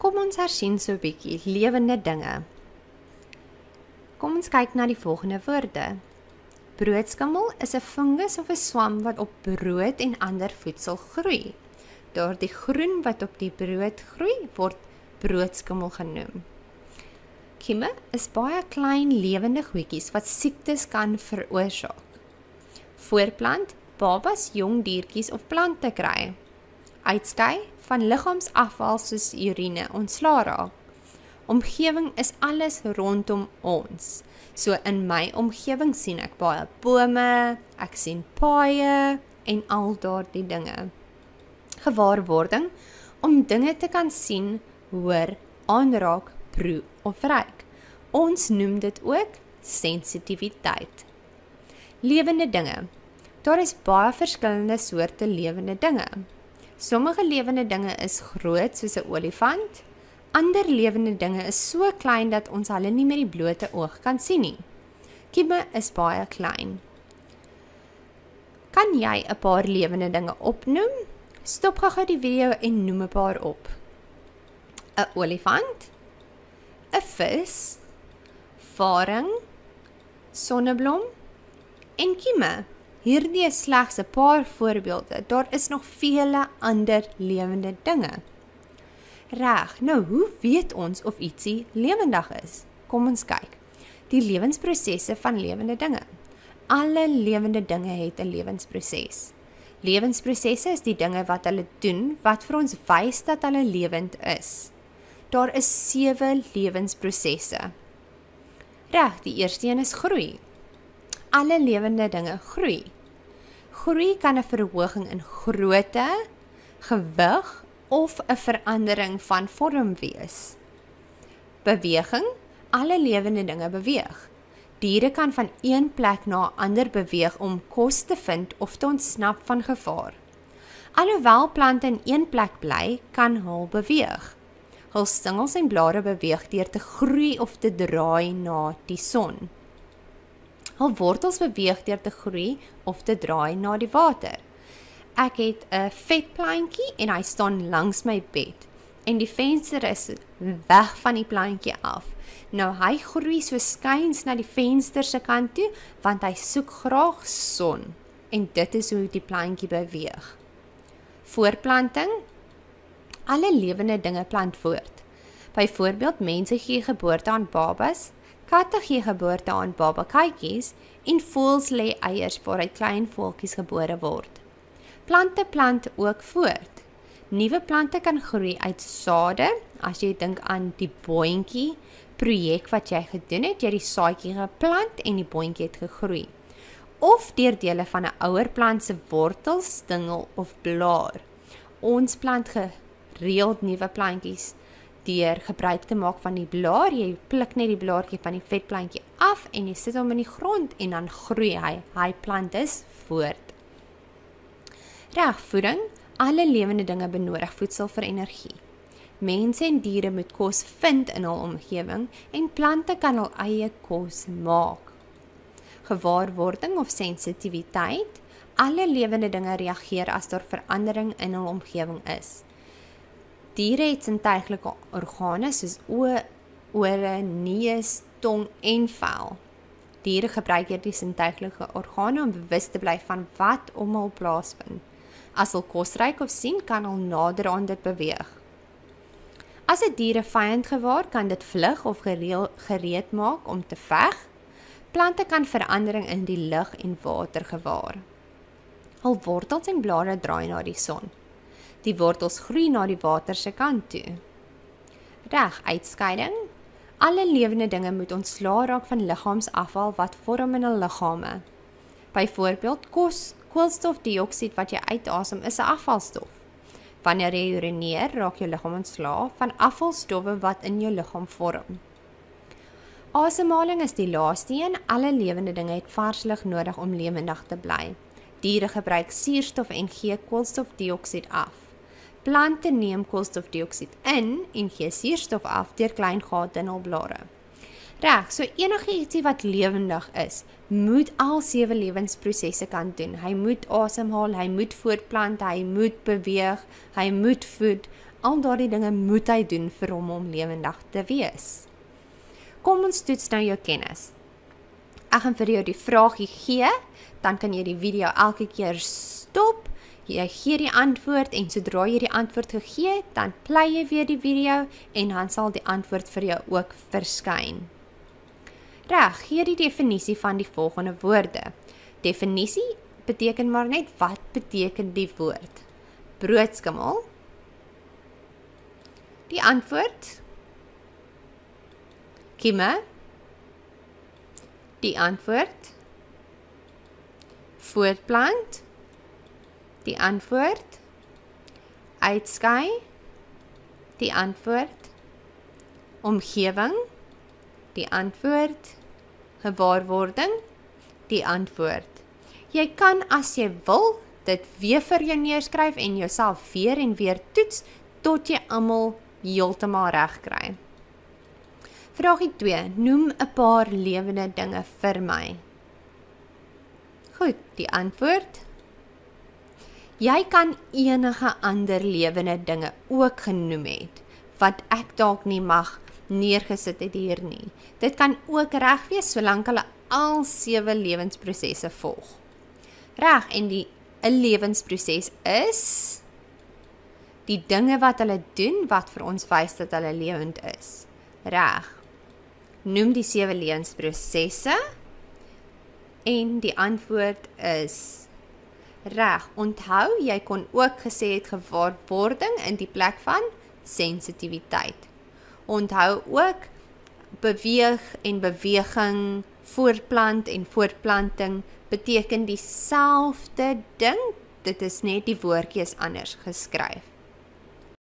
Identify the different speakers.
Speaker 1: Kom ons hersien so 'n bietjie lewende dinge. Kom ons kyk na die volgende woorde. Broodskimmel is 'n fungus of 'n swam wat op brood en ander voedsel groei. Daardie groen wat op die brood groei, word broodskimmel genoem. Kieme is baie klein lewende goedjies wat siektes kan veroorsaak. Voorplant, babas, jong diertjies of plante kry. Uitskei van liggaamsafval soos urine ontslaa raak. Omgewing is alles rondom ons. So in my omgewing sien ek baie bome, ek sien paaie en al daardie dinge. Gewaarwording om dinge te kan sien, hoor, aanraak, proe of ruik. Ons noem dit ook sensitiwiteit. Lewende dinge. Daar is baie verskillende soorte lewende dinge. Sommige lewende dinge is groot soos 'n olifant. Ander lewende dinge is so klein dat ons hulle nie met die blote oog kan sien nie. Kieme is baie klein. Kan jy 'n paar lewende dinge opnoem? Stop gou die video en noem 'n paar op. 'n Olifant, 'n vis, varing, sonneblom en kieme. Hierdie is slegs 'n paar voorbeelde. Daar is nog vele ander lewende dinge. Reg, nou hoe weet ons of ietsie lewendig is? Kom ons kyk. Die lewensprosesse van lewende dinge. Alle lewende dinge het 'n lewensproses. Lewensprosesse is die dinge wat hulle doen, wat vir ons wys dat hulle lewend is. Daar is 7 lewensprosesse. Reg, die eerste een is groei. Alle lewende dinge groei. Groei kan 'n verhoging in grootte, gewig of 'n verandering van vorm wees. Beweging. Alle lewende dinge beweeg. Diere kan van een plek na 'n ander beweeg om kos te vind of te ontsnap van gevaar. Alhoewel plante in een plek bly, kan hul beweeg. Hul stingels en blare beweeg deur te groei of te draai na die son. Hul wortels beweeg deur te groei of te draai na die water. Ek het 'n vetplantjie en hy staan langs my bed. En die venster is weg van die plantjie af. Nou hy groei so skuins na die venster se kant toe, want hy soek graag son. En dit is hoe die plantjie beweeg. Voorplanting. Alle lewende dinge plant voort. Byvoorbeeld mense gee geboorte aan babas, katte gee geboorte aan babakatjies en voëls lê eiers waaruit klein voeltjies gebore word. Plante plant ook voort. Nuwe plante kan groei uit sade, as jy dink aan die boontjie projek wat jy gedoen het, jy het die saadjie geplant en die boontjie het gegroei. Of deur dele van 'n ouer plant se wortel, stingel of blaar. Ons plant gereeld nuwe plantjies deur gebruik te maak van die blaar. Jy pluk net die blaartjie van die vetplantjie af en jy sit hom in die grond en dan groei hy. Hy plant dus voort. Reg, voeding. Alle lewende dinge benodig voedsel vir energie. Mense en diere moet kos vind in hul omgewing en plante kan hul eie kos maak. Gewaarwording of sensitiwiteit. Alle lewende dinge reageer as daar verandering in hul omgewing is. Diere het sintuiglike organe soos oë, ore, neus, tong en vel. Diere gebruik hierdie sintuiglike organe om bewus te bly van wat om hul plaasvind. As hulle kos ruik of sien, kan hulle nader aan dit beweeg. As 'n dier 'n vyand gewaar, kan dit vlug of gereed maak om te veg. Plante kan verandering in die lug en water gewaar. Hul wortels en blare draai na die son. Die wortels groei na die water se kant toe. Reg, uitskeiding. Alle lewende dinge moet ontslaa raak van liggaamsafval wat vorm in hul liggame. Byvoorbeeld koolstofdioksied wat jy uitasem is 'n afvalstof. Wanneer jy urineer, raak jou liggaam ontslae van afvalstowwe wat in jou liggaam vorm. Asemhaling is die laaste een. Alle lewende dinge het vars lug nodig om lewendig te bly. Diere gebruik suurstof en gee koolstofdioksied af. Plante neem koolstofdioksied in en gee suurstof af deur klein gate in hul blare. Reg, so enigiets wat lewendig is, moet al 7 lewensprosesse kan doen. Hy moet asemhaal, hy moet voortplant, hy moet beweeg, hy moet voed. al daardie dinge moet hy doen vir hom om lewendig te wees. Kom ons toets nou jou kennis. Ek gaan vir jou die vraagie gee, dan kan jy die video elke keer stop, jy gee die antwoord en sodra jy die antwoord gegee het, dan play jy weer die video en dan sal die antwoord vir jou ook verskyn. Reg, gee die definisie van die volgende woorde. Definisie beteken maar net wat beteken die woord. Broodskimmel. Die antwoord. Kieme. Die antwoord. Voortplant. Die antwoord. Uitskei. Die antwoord. Omgewing. Die antwoord. Gewaarwording. Die antwoord. Jy kan as jy wil dit weer vir jou neerskryf en jouself weer en weer toets tot jy almal heeltemal reg kry. Vraagie 2. Noem 'n paar lewende dinge vir my. Goed, die antwoord. Jy kan enige ander lewende dinge ook genoem het, wat ek dalk nie mag neergesit het hier nie. Dit kan ook reg wees, solank hulle al 7 lewensprosesse volg. Reg, en 'n lewensproses is die dinge wat hulle doen, wat vir ons wys dat hulle lewend is. Reg. Noem die 7 lewensprosesse en die antwoord is reg. Onthou, jy kon ook gesê het gewaarwording in die plek van sensitiwiteit. Onthou ook, beweeg en beweging, voortplant en voortplanting beteken dieselfde ding, dit is net die woordjies anders geskryf.